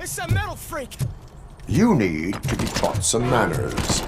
It's a metal freak! You need to be taught some manners.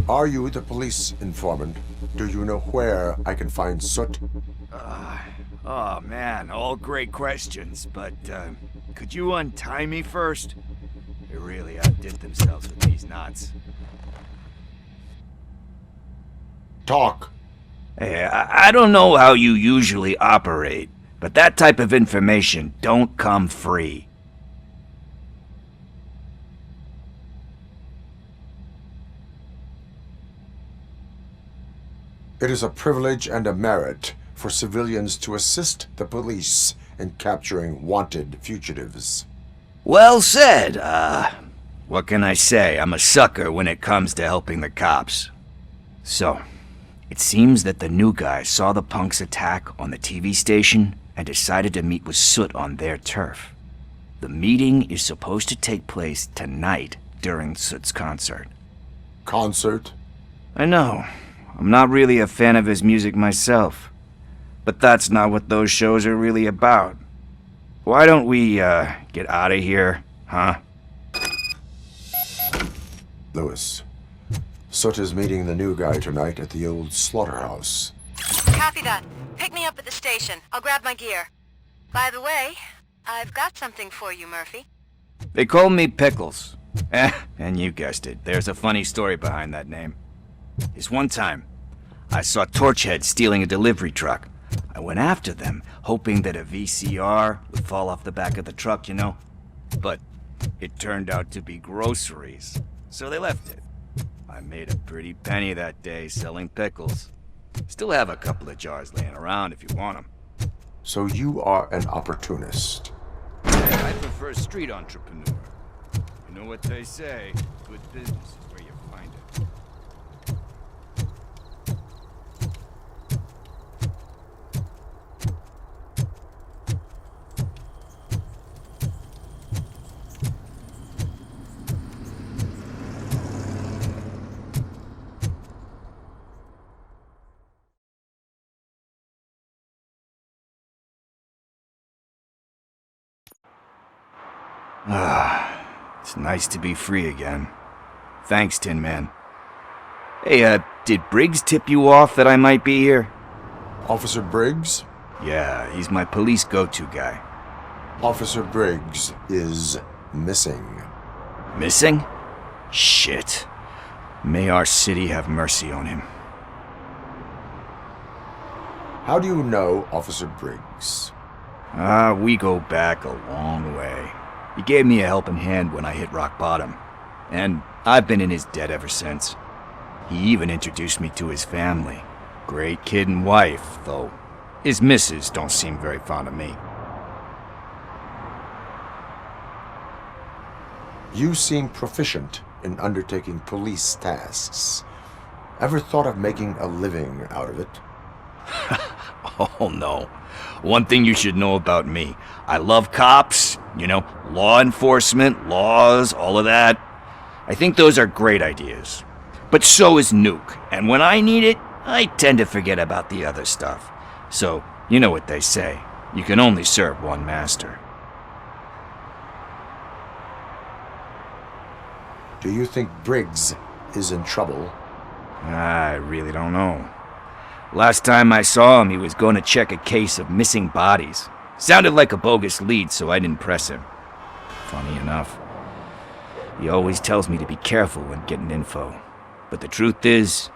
Are you the police informant? Do you know where I can find Soot? Oh man, all great questions, but could you untie me first? They really outdid themselves with these knots. Talk. Hey, I don't know how you usually operate, but that type of information don't come free. It is a privilege and a merit for civilians to assist the police in capturing wanted fugitives. Well said. What can I say? I'm a sucker when it comes to helping the cops. So, it seems that the new guy saw the punks' attack on the TV station and decided to meet with Soot on their turf. The meeting is supposed to take place tonight during Soot's concert. Concert? I know. I'm not really a fan of his music myself. But that's not what those shows are really about. Why don't we, get out of here, huh? Lewis. Soot is meeting the new guy tonight at the old slaughterhouse. Copy that. Pick me up at the station. I'll grab my gear. By the way, I've got something for you, Murphy. They call me Pickles. And you guessed it. There's a funny story behind that name. This one time, I saw Torchhead stealing a delivery truck. I went after them, hoping that a VCR would fall off the back of the truck, you know? But it turned out to be groceries, so they left it. I made a pretty penny that day selling pickles. Still have a couple of jars laying around if you want them. So you are an opportunist. Yeah, I prefer street entrepreneur. You know what they say, good business is where you find it. It's nice to be free again. Thanks, Tin Man. Hey, did Briggs tip you off that I might be here? Officer Briggs? Yeah, he's my police go-to guy. Officer Briggs is missing. Missing? Shit. May our city have mercy on him. How do you know Officer Briggs? We go back a long way. He gave me a helping hand when I hit rock bottom, and I've been in his debt ever since. He even introduced me to his family. Great kid and wife, though his missus don't seem very fond of me. You seem proficient in undertaking police tasks. Ever thought of making a living out of it? Oh no. One thing you should know about me. I love cops, you know, law enforcement, laws, all of that. I think those are great ideas. But so is Nuke, and when I need it, I tend to forget about the other stuff. So, you know what they say. You can only serve one master. Do you think Briggs is in trouble? I really don't know. Last time I saw him, he was going to check a case of missing bodies. Sounded like a bogus lead, so I didn't press him. Funny enough. He always tells me to be careful when getting info. But the truth is,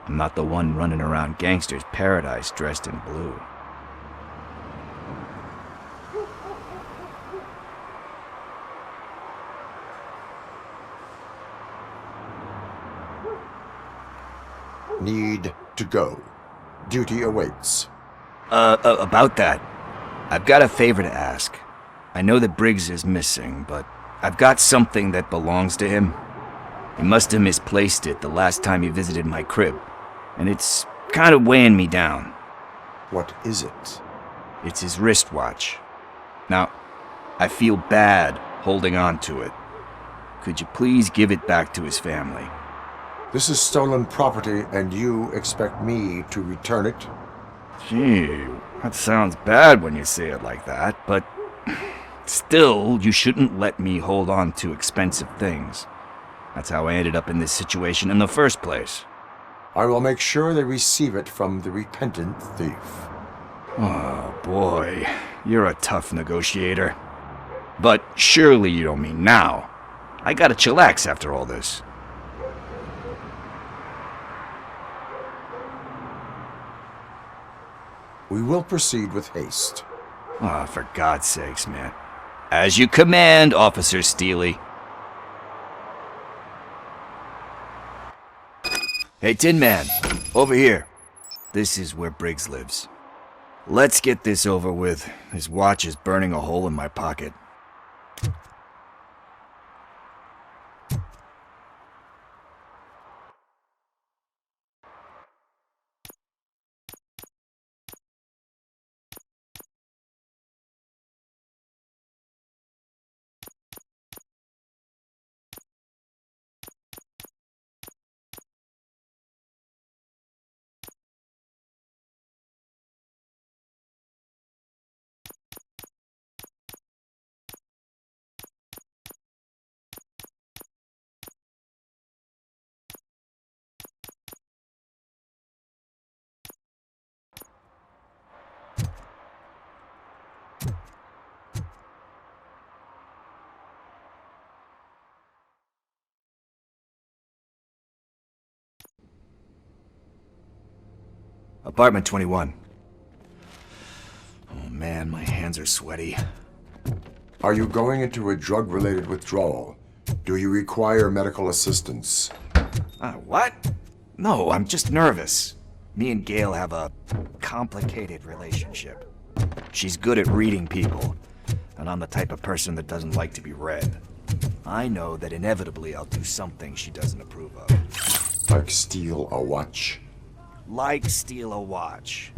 I'm not the one running around gangster's paradise dressed in blue. Need to go. Duty awaits. About that, I've got a favor to ask. I know that Briggs is missing, but I've got something that belongs to him. He must have misplaced it the last time he visited my crib, and it's kind of weighing me down. What is it? It's his wristwatch. Now, I feel bad holding on to it. Could you please give it back to his family? This is stolen property, and you expect me to return it? Gee, that sounds bad when you say it like that, but still, you shouldn't let me hold on to expensive things. That's how I ended up in this situation in the first place. I will make sure they receive it from the repentant thief. Oh boy, you're a tough negotiator. But surely you don't mean now. I gotta chillax after all this. We will proceed with haste. Oh, for God's sakes, man. As you command, Officer Steely. Hey, Tin Man, over here. This is where Briggs lives. Let's get this over with. His watch is burning a hole in my pocket. Apartment 21. Oh man, my hands are sweaty. Are you going into a drug-related withdrawal? Do you require medical assistance? What? No, I'm just nervous. Me and Gail have a complicated relationship. She's good at reading people, and I'm the type of person that doesn't like to be read. I know that inevitably I'll do something she doesn't approve of. Like steal a watch? Like steal a watch.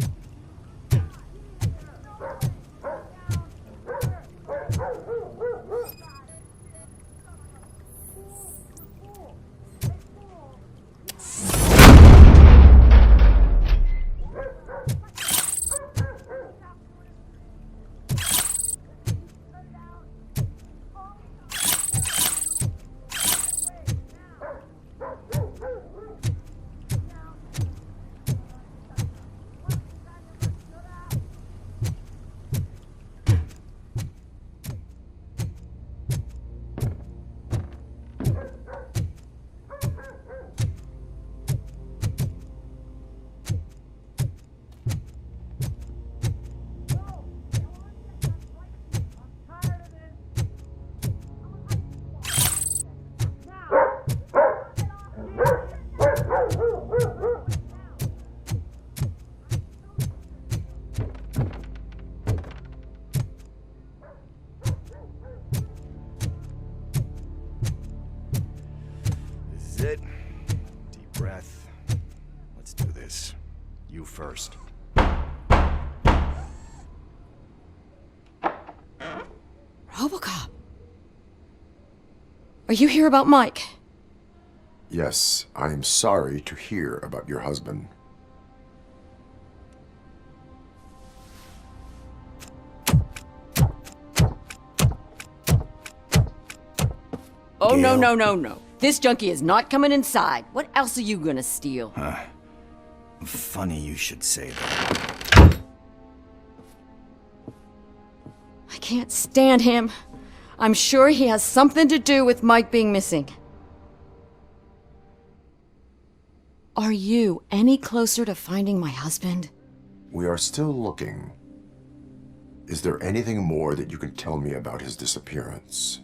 This is it. Deep breath. Let's do this. You first. Robocop. Are you here about Mike? Yes, I am sorry to hear about your husband. Oh, Gail. no. This junkie is not coming inside. What else are you gonna steal? Funny you should say that. I can't stand him. I'm sure he has something to do with Mike being missing. Are you any closer to finding my husband? We are still looking. Is there anything more that you can tell me about his disappearance?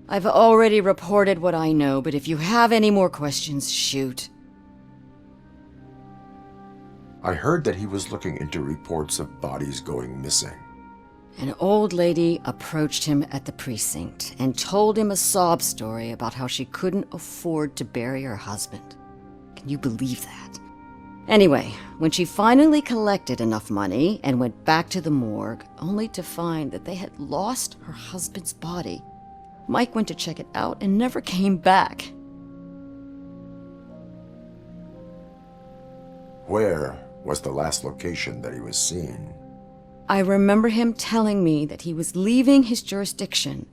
I've already reported what I know, but if you have any more questions, shoot. I heard that he was looking into reports of bodies going missing. An old lady approached him at the precinct and told him a sob story about how she couldn't afford to bury her husband. Can you believe that? Anyway, when she finally collected enough money and went back to the morgue, only to find that they had lost her husband's body, Mike went to check it out and never came back. Where was the last location that he was seen? I remember him telling me that he was leaving his jurisdiction,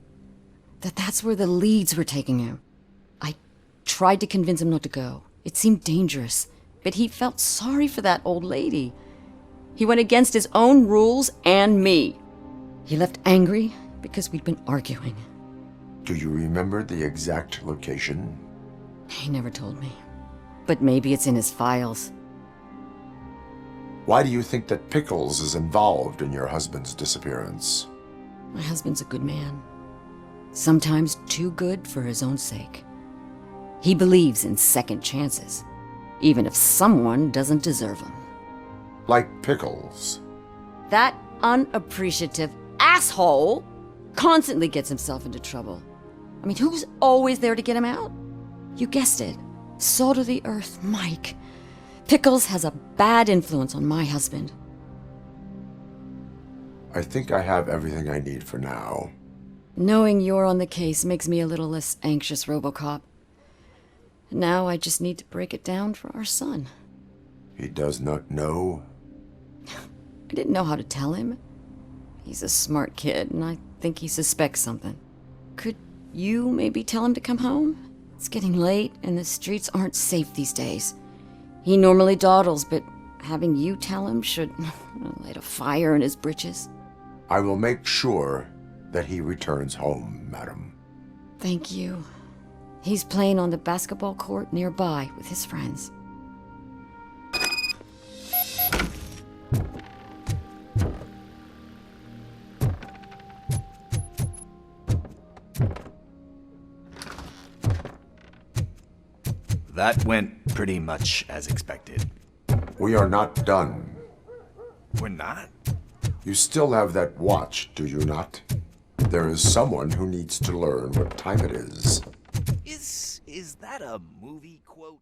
that's where the leads were taking him. I tried to convince him not to go. It seemed dangerous, but he felt sorry for that old lady. He went against his own rules and me. He left angry because we'd been arguing. Do you remember the exact location? He never told me. But maybe it's in his files. Why do you think that Pickles is involved in your husband's disappearance? My husband's a good man. Sometimes too good for his own sake. He believes in second chances, even if someone doesn't deserve them. Like Pickles. That unappreciative asshole constantly gets himself into trouble. I mean, who's always there to get him out? You guessed it. Salt of the earth, Mike. Pickles has a bad influence on my husband. I think I have everything I need for now. Knowing you're on the case makes me a little less anxious, Robocop. Now I just need to break it down for our son. He does not know? I didn't know how to tell him. He's a smart kid, and I think he suspects something. Could you maybe tell him to come home? It's getting late, and the streets aren't safe these days. He normally dawdles, but having you tell him should light a fire in his britches. I will make sure that he returns home, madam. Thank you. He's playing on the basketball court nearby with his friends. That went pretty much as expected. We are not done. We're not? You still have that watch, do you not? There is someone who needs to learn what time it is. Is that a movie quote?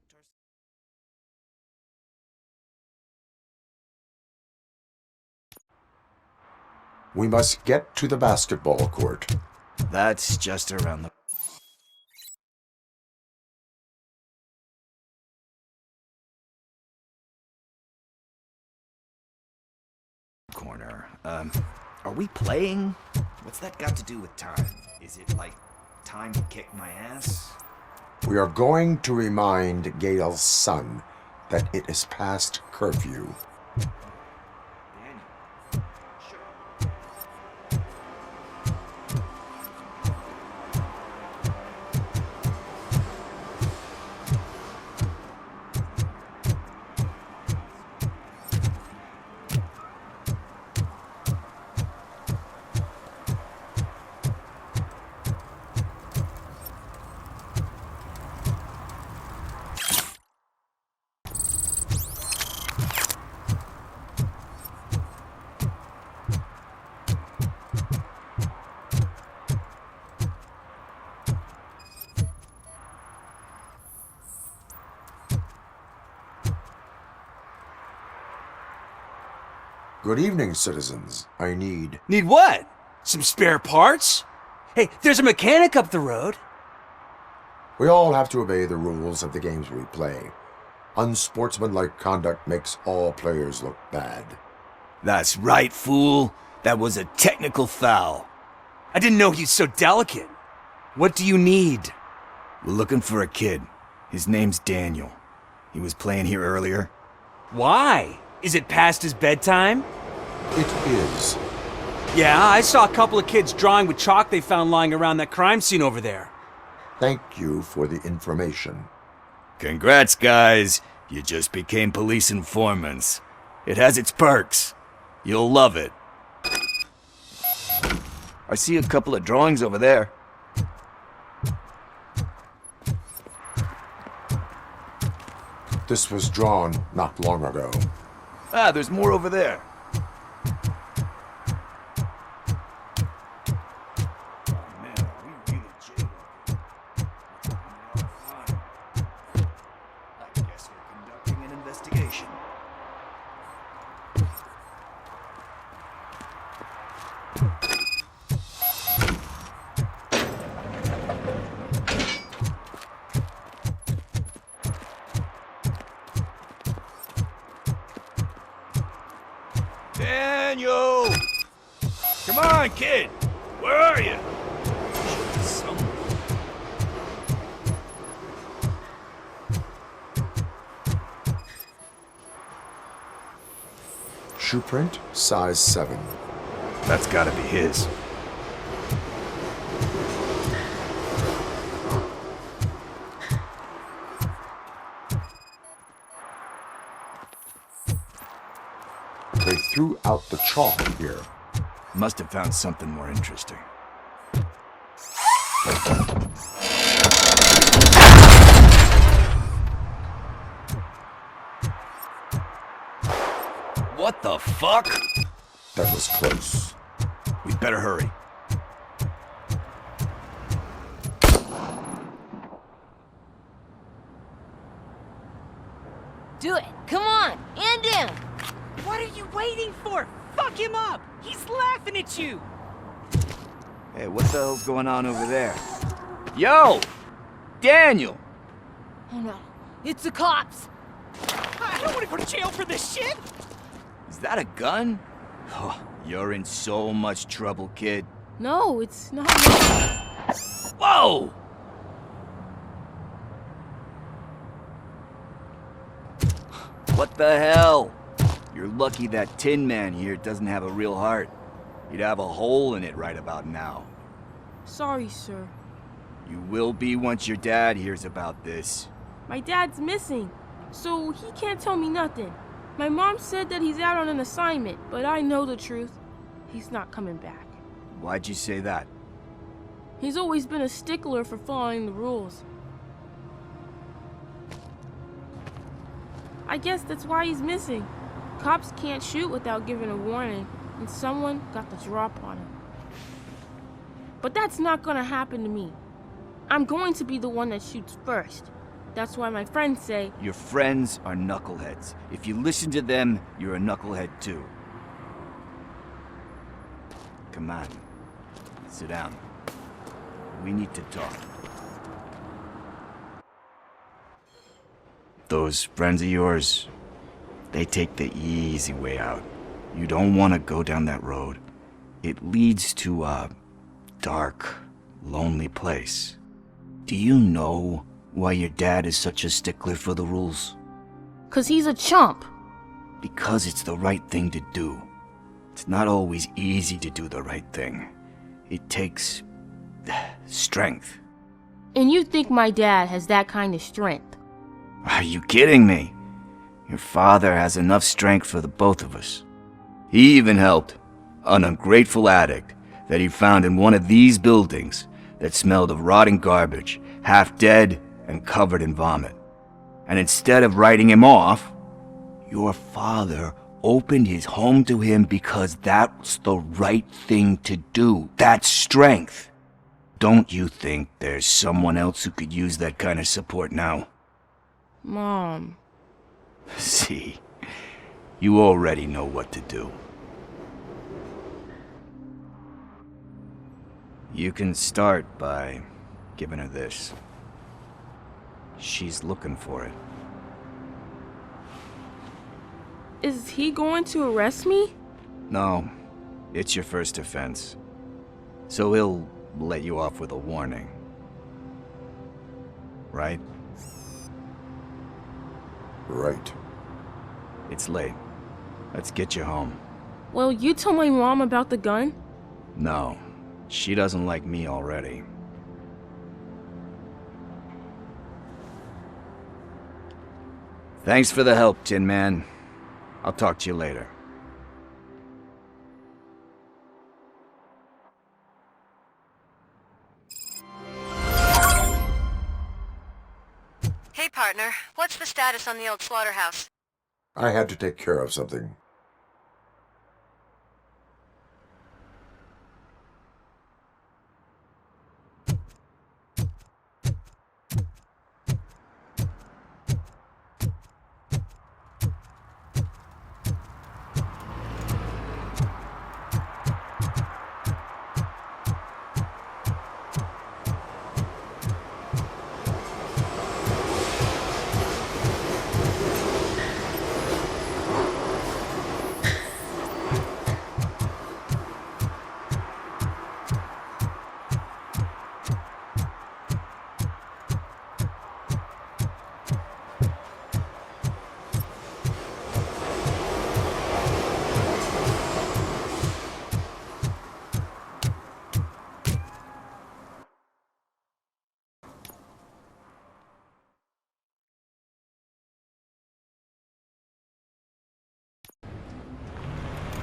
We must get to the basketball court. That's just around the corner. Are we playing? What's that got to do with time? Is it like time to kick my ass? We are going to remind Gail's son that it is past curfew. Good evening, citizens. I need... Need what? Some spare parts? Hey, there's a mechanic up the road. We all have to obey the rules of the games we play. Unsportsmanlike conduct makes all players look bad. That's right, fool. That was a technical foul. I didn't know he's so delicate. What do you need? We're looking for a kid. His name's Daniel. He was playing here earlier. Why? Is it past his bedtime? It is. Yeah, I saw a couple of kids drawing with chalk they found lying around that crime scene over there. Thank you for the information. Congrats, guys. You just became police informants. It has its perks. You'll love it. I see a couple of drawings over there. This was drawn not long ago. Ah, there's more over there. Daniel! Come on, kid! Where are you? shoe print, size 7. That's gotta be his. They threw out the chalk here. Must have found something more interesting. What the fuck? That was close. We better hurry. Do it. Come on. And in. What are you waiting for? Fuck him up! He's laughing at you! Hey, what the hell's going on over there? Yo! Daniel! Oh no. It's the cops. I don't want to go to jail for this shit! Is that a gun? Oh, you're in so much trouble, kid. No, it's not. Whoa! What the hell? You're lucky that Tin Man here doesn't have a real heart. He'd have a hole in it right about now. Sorry, sir. You will be once your dad hears about this. My dad's missing, so he can't tell me nothing. My mom said that he's out on an assignment, but I know the truth. He's not coming back. Why'd you say that? He's always been a stickler for following the rules. I guess that's why he's missing. Cops can't shoot without giving a warning, and someone got the drop on him. But that's not gonna happen to me. I'm going to be the one that shoots first. That's why my friends say, Your friends are knuckleheads. If you listen to them, you're a knucklehead too. Come on. Sit down. We need to talk. Those friends of yours, they take the easy way out. You don't want to go down that road. It leads to a dark, lonely place. Do you know why your dad is such a stickler for the rules? 'cause he's a chump. Because it's the right thing to do. It's not always easy to do the right thing. It takes strength. And you think my dad has that kind of strength? Are you kidding me? Your father has enough strength for the both of us. He even helped an ungrateful addict that he found in one of these buildings that smelled of rotting garbage, half dead and covered in vomit. And instead of writing him off, your father opened his home to him because that's the right thing to do. That's strength. Don't you think there's someone else who could use that kind of support now? Mom. See, you already know what to do. You can start by giving her this. She's looking for it. Is he going to arrest me? No, it's your first offense. So he'll let you off with a warning. Right? Right. It's late. Let's get you home. Well, you told my mom about the gun? No, she doesn't like me already. Thanks for the help, Tin Man. I'll talk to you later. Hey, partner. What's the status on the old slaughterhouse? I had to take care of something.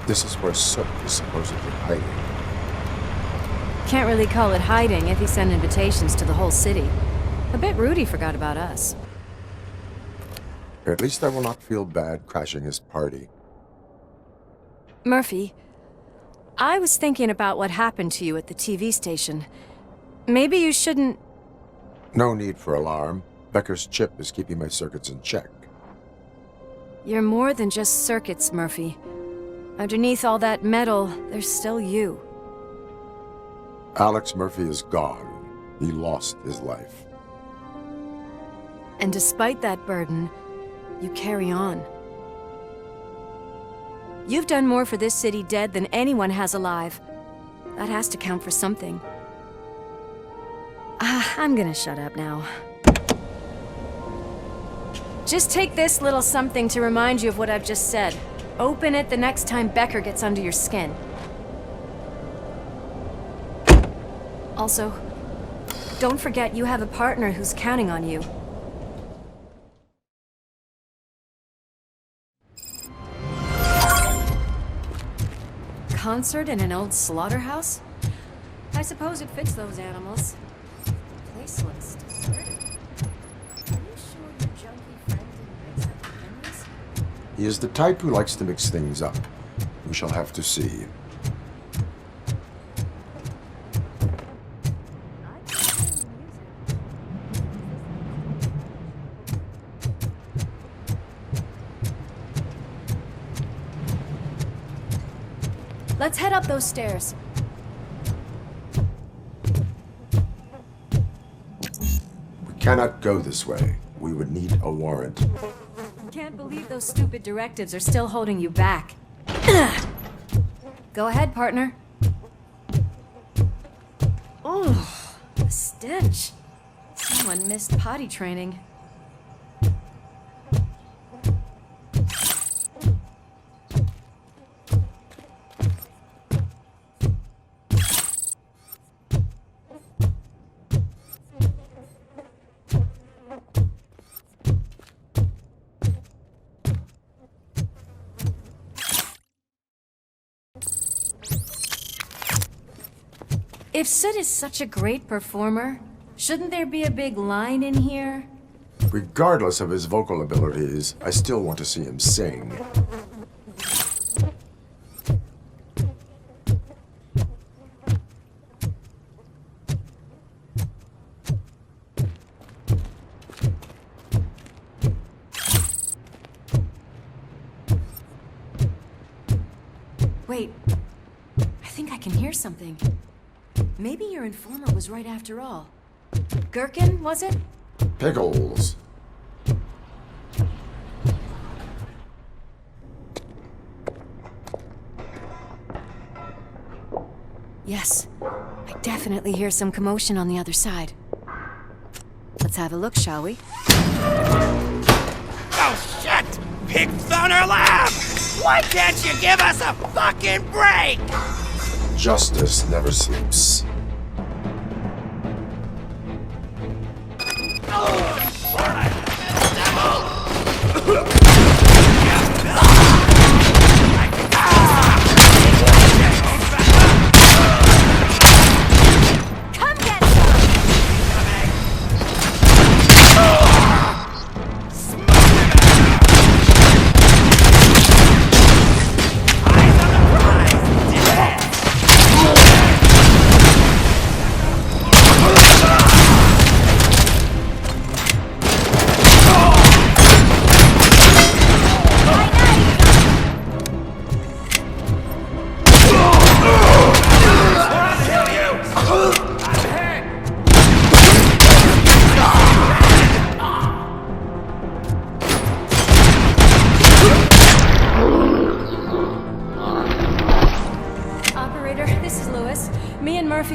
This is where Sook is supposedly hiding. Can't really call it hiding if he sent invitations to the whole city. A bit rude he forgot about us. At least I will not feel bad crashing his party. Murphy, I was thinking about what happened to you at the TV station. Maybe you shouldn't... No need for alarm. Becker's chip is keeping my circuits in check. You're more than just circuits, Murphy. Underneath all that metal, there's still you. Alex Murphy is gone. He lost his life. And despite that burden, you carry on. You've done more for this city dead than anyone has alive. That has to count for something. I'm gonna shut up now. Just take this little something to remind you of what I've just said. Open it the next time Becker gets under your skin. Also, don't forget you have a partner who's counting on you. Concert in an old slaughterhouse? I suppose it fits those animals. Place looks deserted. Are you sure your junkie friend didn't mix up the memories? He is the type who likes to mix things up. We shall have to see. Let's head up those stairs. We cannot go this way. We would need a warrant. Can't believe those stupid directives are still holding you back. Go ahead, partner. Oh, the stench. Someone missed potty training. If Sid is such a great performer, shouldn't there be a big line in here? Regardless of his vocal abilities, I still want to see him sing. Wait, I think I can hear something. Maybe your informant was right after all. Gherkin, was it? Pickles. Yes, I definitely hear some commotion on the other side. Let's have a look, shall we? Oh, shit! Pigs found our lab! Why can't you give us a fucking break? Justice never sleeps.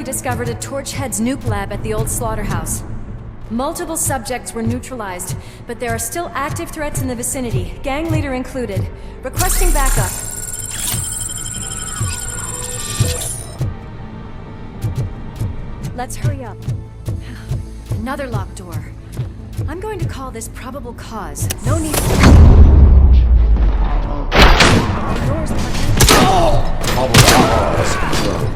Discovered a Torchhead's nuke lab at the old slaughterhouse. Multiple subjects were neutralized, but there are still active threats in the vicinity, gang leader included. Requesting backup. Let's hurry up. Another locked door. I'm going to call this probable cause. No need for... The door's locked. Probable cause confirmed.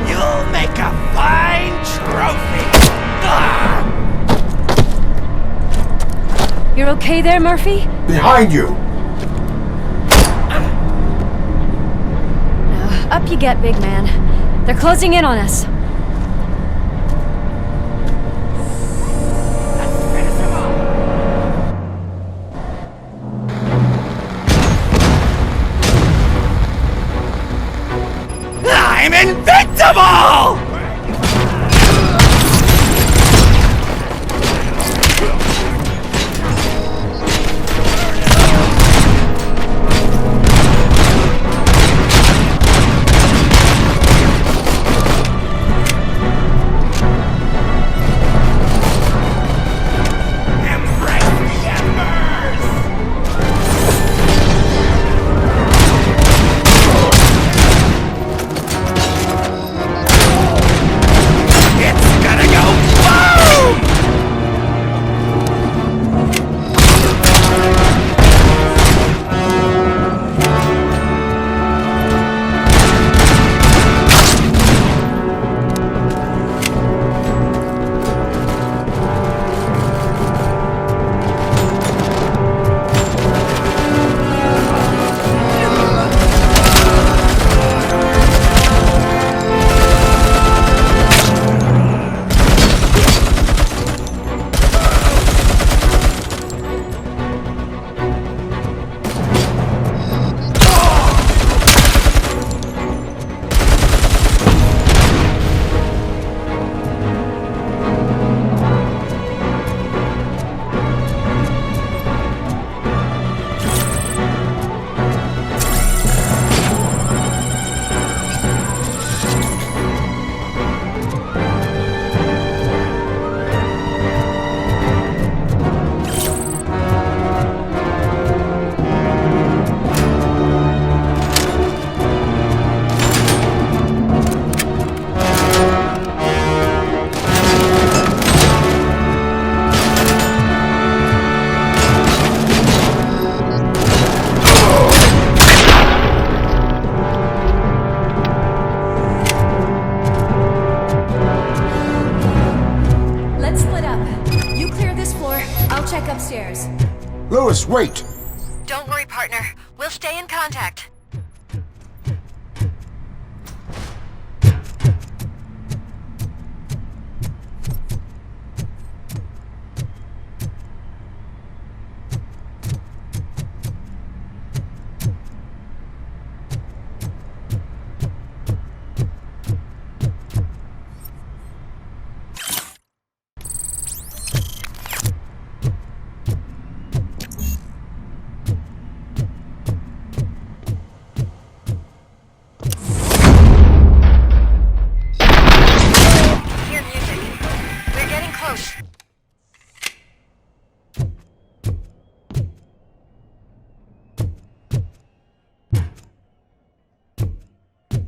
You'll make a fine trophy! You're okay there, Murphy? Behind you! Up you get, big man. They're closing in on us. I'm invincible! I'll check upstairs. Lewis, wait! Don't worry, partner. We'll stay in contact. Hear music. We're getting close.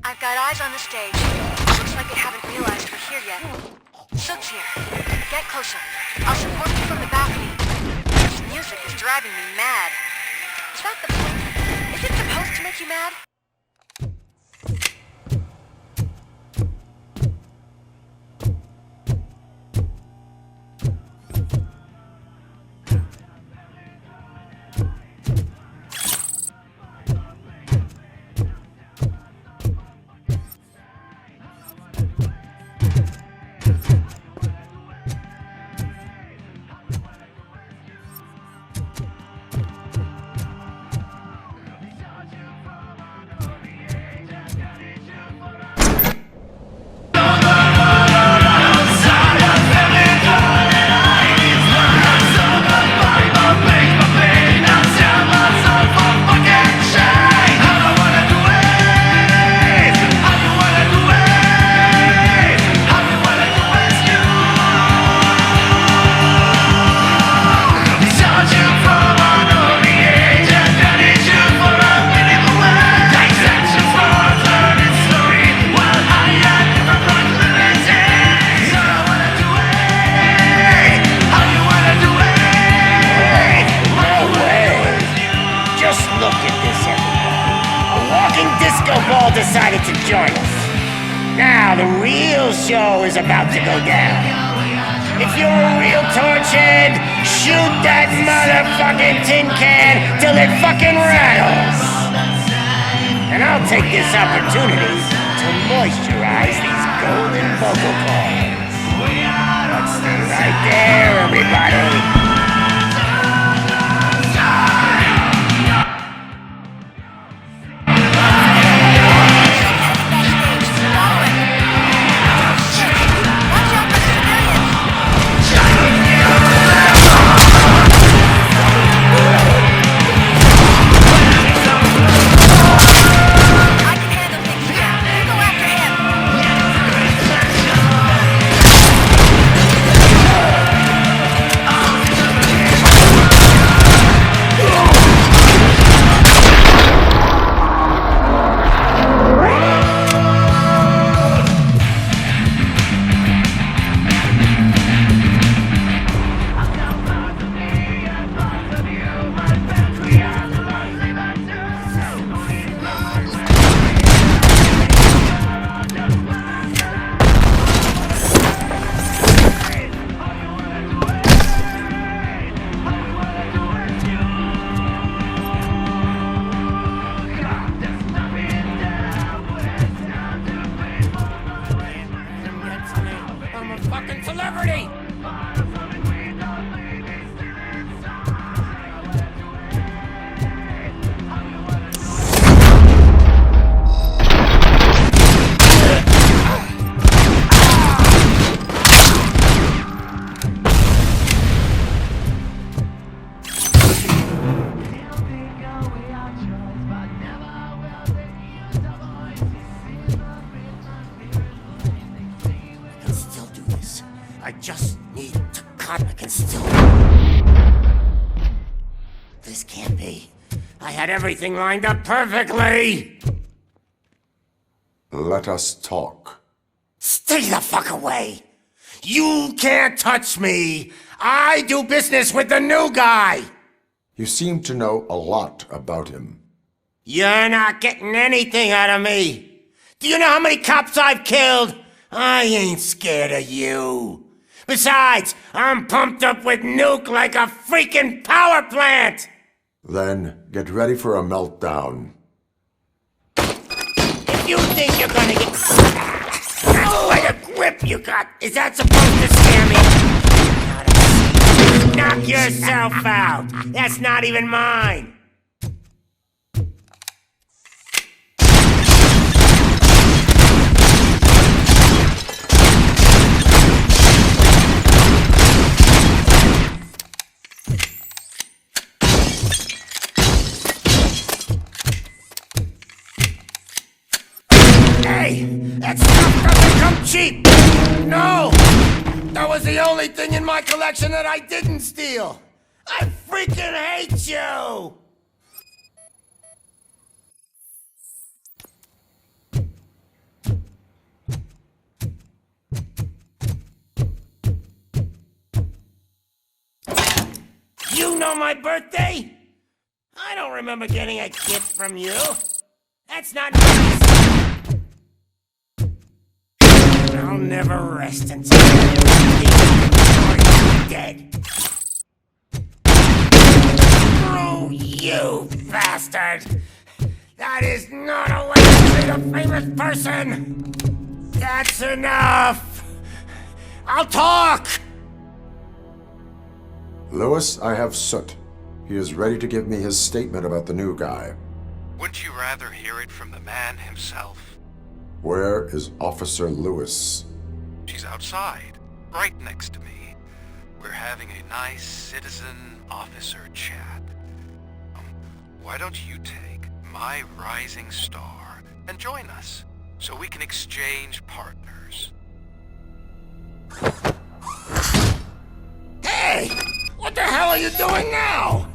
I've got eyes on the stage. Looks like they haven't realized we're here yet. Sook's here. Get closer. I'll support you from the balcony. This music is driving me mad. Is that the point? Is it supposed to make you mad? Decided to join us. Now the real show is about to go down. If you're a real torchhead, shoot that motherfucking tin can till it fucking rattles. And I'll take this opportunity to moisturize these golden vocal cords. Let's stay right there, everybody. I just need to cut. I can still... This can't be. I had everything lined up perfectly! Let us talk. Stay the fuck away! You can't touch me! I do business with the new guy! You seem to know a lot about him. You're not getting anything out of me! Do you know how many cops I've killed? I ain't scared of you. Besides, I'm pumped up with nuke like a freaking power plant! Then get ready for a meltdown. If you think you're gonna get... What a grip you got! Is that supposed to scare me? Knock yourself out! That's not even mine! Hey! That stuff doesn't come cheap! No! That was the only thing in my collection that I didn't steal! I freaking hate you! You know my birthday? I don't remember getting a gift from you. That's not nice. I'll never rest until you're dead. Oh, you bastard! That is not a way to treat a famous person! That's enough! I'll talk! Lewis, I have Soot. He is ready to give me his statement about the new guy. Wouldn't you rather hear it from the man himself? Where is Officer Lewis? She's outside, right next to me. We're having a nice citizen-officer chat. Why don't you take my rising star and join us, so we can exchange partners? Hey! What the hell are you doing now?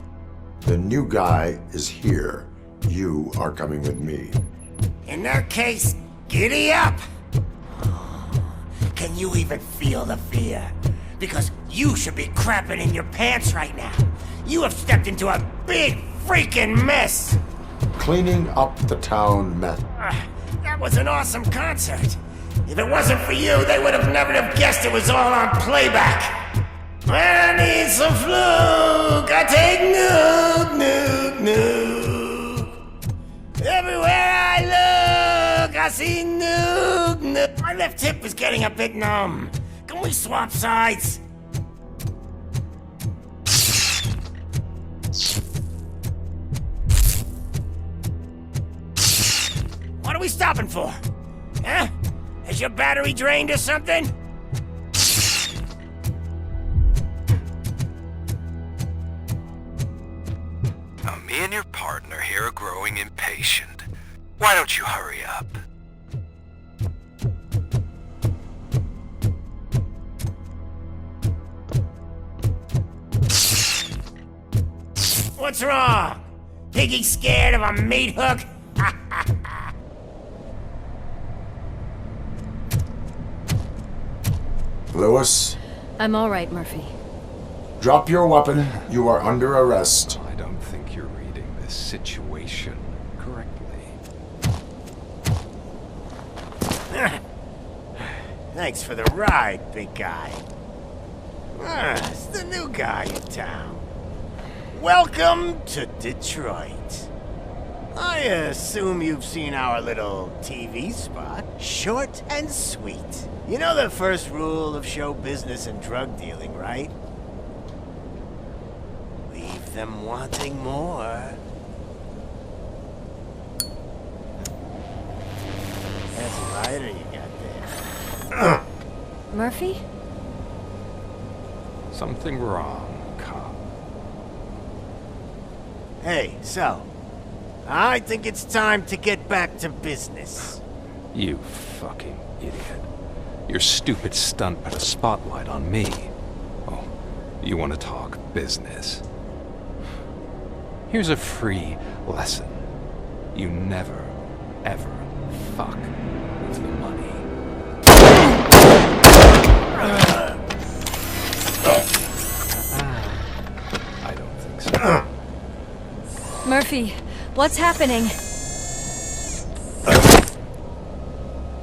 The new guy is here. You are coming with me. In that case, giddy up! Can you even feel the fear? Because you should be crapping in your pants right now. You have stepped into a big freaking mess! Cleaning up the town mess. That was an awesome concert. If it wasn't for you, they would have never have guessed it was all on playback. When I need some fluke, I take nuke, nuke, nuke. Everywhere I look, I see nuke, nuke. My left hip is getting a bit numb. Can we swap sides? What are we stopping for? Huh? Is your battery drained or something? Now, me and your partner here are growing impatient. Why don't you hurry up? What's wrong? Piggy scared of a meat hook? Lewis, I'm all right, Murphy. drop your weapon. You are under arrest. I don't think you're reading this situation correctly. Thanks for the ride, big guy. It's the new guy in town. Welcome to Detroit. I assume you've seen our little TV spot. Short and sweet. You know the first rule of show business and drug dealing, right? Leave them wanting more. That's a lighter you got there. Murphy? Something wrong, cop. Hey, so, I think it's time to get back to business. You fucking idiot. Your stupid stunt put a spotlight on me. Oh, you want to talk business? Here's a free lesson. You never, ever fuck with the money. I don't think so. Murphy, what's happening?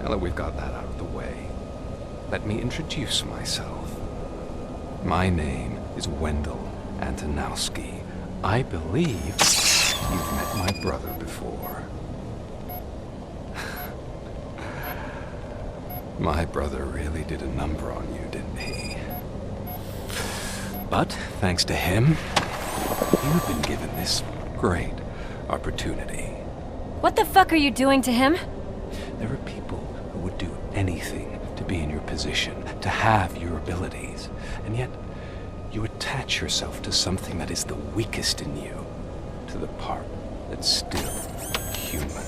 Now that we've got that out of the way, let me introduce myself. My name is Wendell Antonowski. I believe you've met my brother before. My brother really did a number on you, didn't he? But, thanks to him, you've been given this great opportunity. What the fuck are you doing to him? There are people who would do anything to be in your position, to have your abilities, and yet you attach yourself to something that is the weakest in you, to the part that's still human.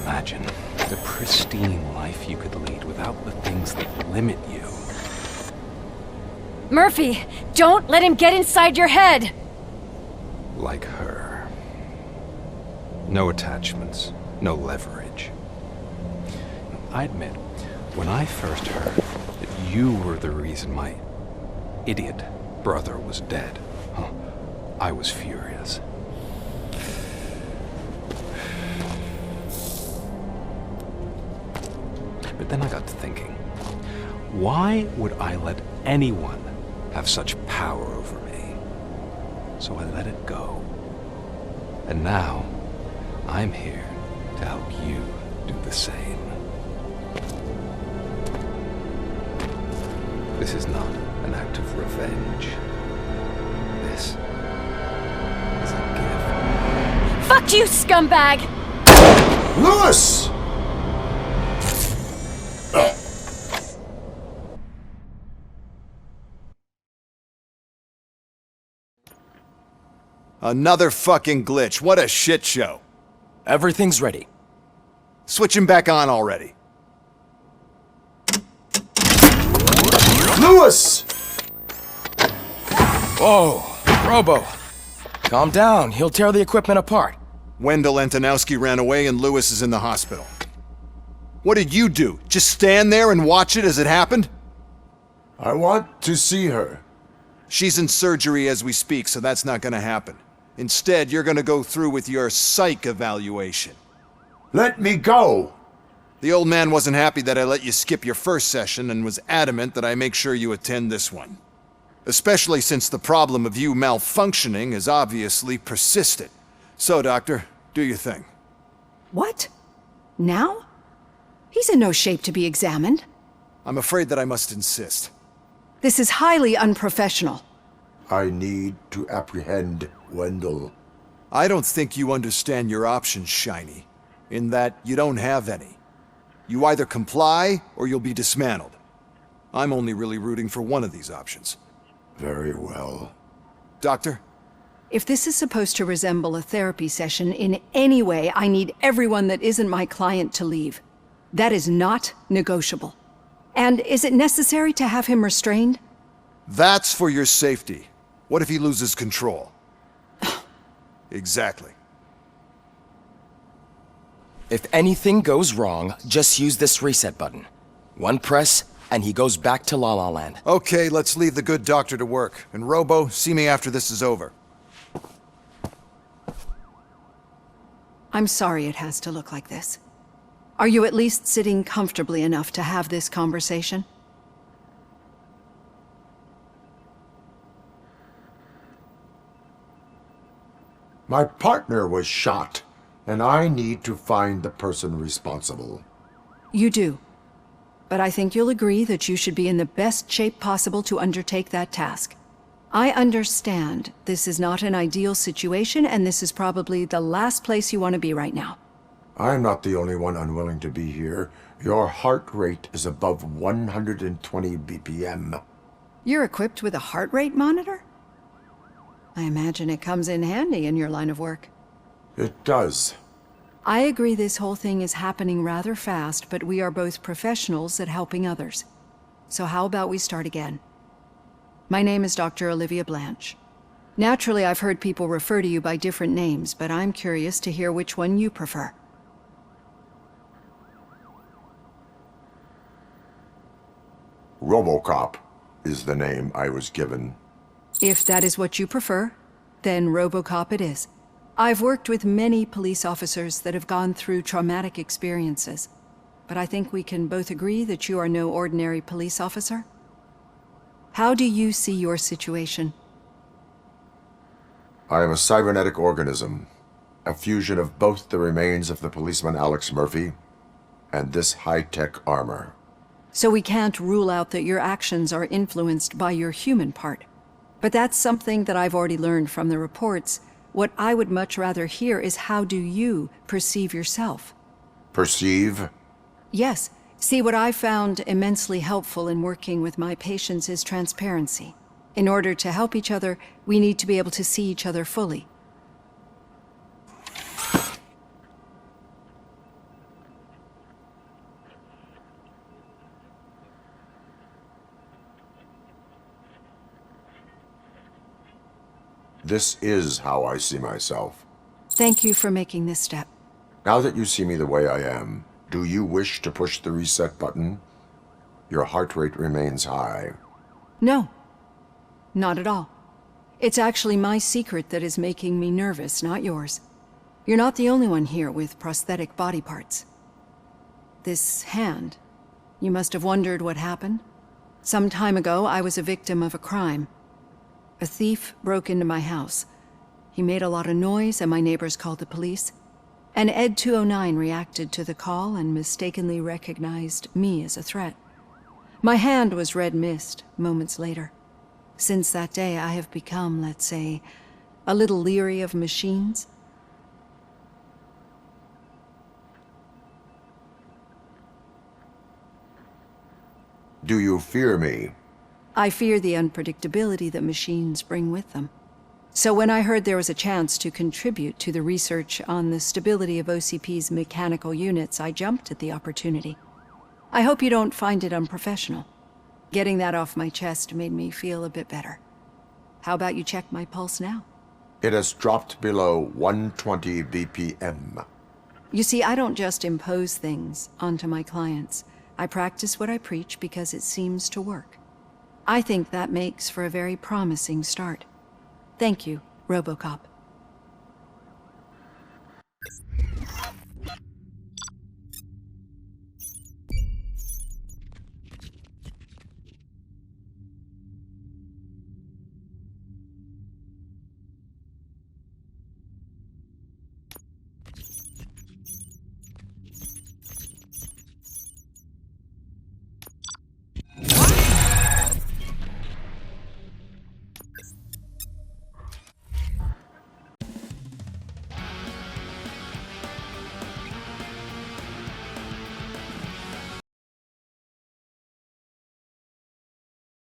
Imagine the pristine life you could lead without the things that limit you. Murphy, don't let him get inside your head! Like her. No attachments, no leverage. I admit, when I first heard that you were the reason my idiot brother was dead, I was furious. But then I got to thinking, why would I let anyone have such power over me? So I let it go. And now, I'm here to help you do the same. This is not an act of revenge. This is a gift. Fuck you, scumbag! Lewis! Another fucking glitch. What a shit show. Everything's ready. Switch him back on already. Lewis! Whoa, Robo. Calm down. He'll tear the equipment apart. Wendell Antonowski ran away and Lewis is in the hospital. What did you do? Just stand there and watch it as it happened? I want to see her. She's in surgery as we speak, so that's not gonna happen. Instead, you're gonna go through with your psych evaluation. Let me go! The old man wasn't happy that I let you skip your first session and was adamant that I make sure you attend this one. Especially since the problem of you malfunctioning is obviously persistent. So, Doctor, do your thing. What? Now? He's in no shape to be examined. I'm afraid that I must insist. This is highly unprofessional. I need to apprehend Wendell. I don't think you understand your options, Shiny, in that you don't have any. You either comply or you'll be dismantled. I'm only really rooting for one of these options. Very well. Doctor? If this is supposed to resemble a therapy session in any way, I need everyone that isn't my client to leave. That is not negotiable. And is it necessary to have him restrained? That's for your safety. What if he loses control? Exactly. If anything goes wrong, just use this reset button. One press, and he goes back to La La Land. Okay, let's leave the good doctor to work. And Robo, see me after this is over. I'm sorry it has to look like this. Are you at least sitting comfortably enough to have this conversation? My partner was shot, and I need to find the person responsible. You do. But I think you'll agree that you should be in the best shape possible to undertake that task. I understand this is not an ideal situation, and this is probably the last place you want to be right now. I'm not the only one unwilling to be here. Your heart rate is above 120 BPM. You're equipped with a heart rate monitor? I imagine it comes in handy in your line of work. It does. I agree this whole thing is happening rather fast, but we are both professionals at helping others. So how about we start again? My name is Dr. Olivia Blanche. Naturally, I've heard people refer to you by different names, but I'm curious to hear which one you prefer. Robocop is the name I was given. If that is what you prefer, then Robocop it is. I've worked with many police officers that have gone through traumatic experiences. but I think we can both agree that you are no ordinary police officer. How do you see your situation? I am a cybernetic organism, a fusion of both the remains of the policeman Alex Murphy and this high-tech armor. So we can't rule out that your actions are influenced by your human part. But that's something that I've already learned from the reports. What I would much rather hear is how do you perceive yourself? Perceive? Yes. See, what I found immensely helpful in working with my patients is transparency. In order to help each other, we need to be able to see each other fully. This is how I see myself. Thank you for making this step. Now that you see me the way I am, do you wish to push the reset button? Your heart rate remains high. No. Not at all. It's actually my secret that is making me nervous, not yours. You're not the only one here with prosthetic body parts. This hand, you must have wondered what happened. Some time ago, I was a victim of a crime. A thief broke into my house. He made a lot of noise and my neighbors called the police. And Ed 209 reacted to the call and mistakenly recognized me as a threat. My hand was red mist moments later. Since that day, I have become, let's say, a little leery of machines. Do you fear me? I fear the unpredictability that machines bring with them. So when I heard there was a chance to contribute to the research on the stability of OCP's mechanical units, I jumped at the opportunity. I hope you don't find it unprofessional. Getting that off my chest made me feel a bit better. How about you check my pulse now? It has dropped below 120 BPM. You see, I don't just impose things onto my clients. I practice what I preach because it seems to work. I think that makes for a very promising start. Thank you, Robocop.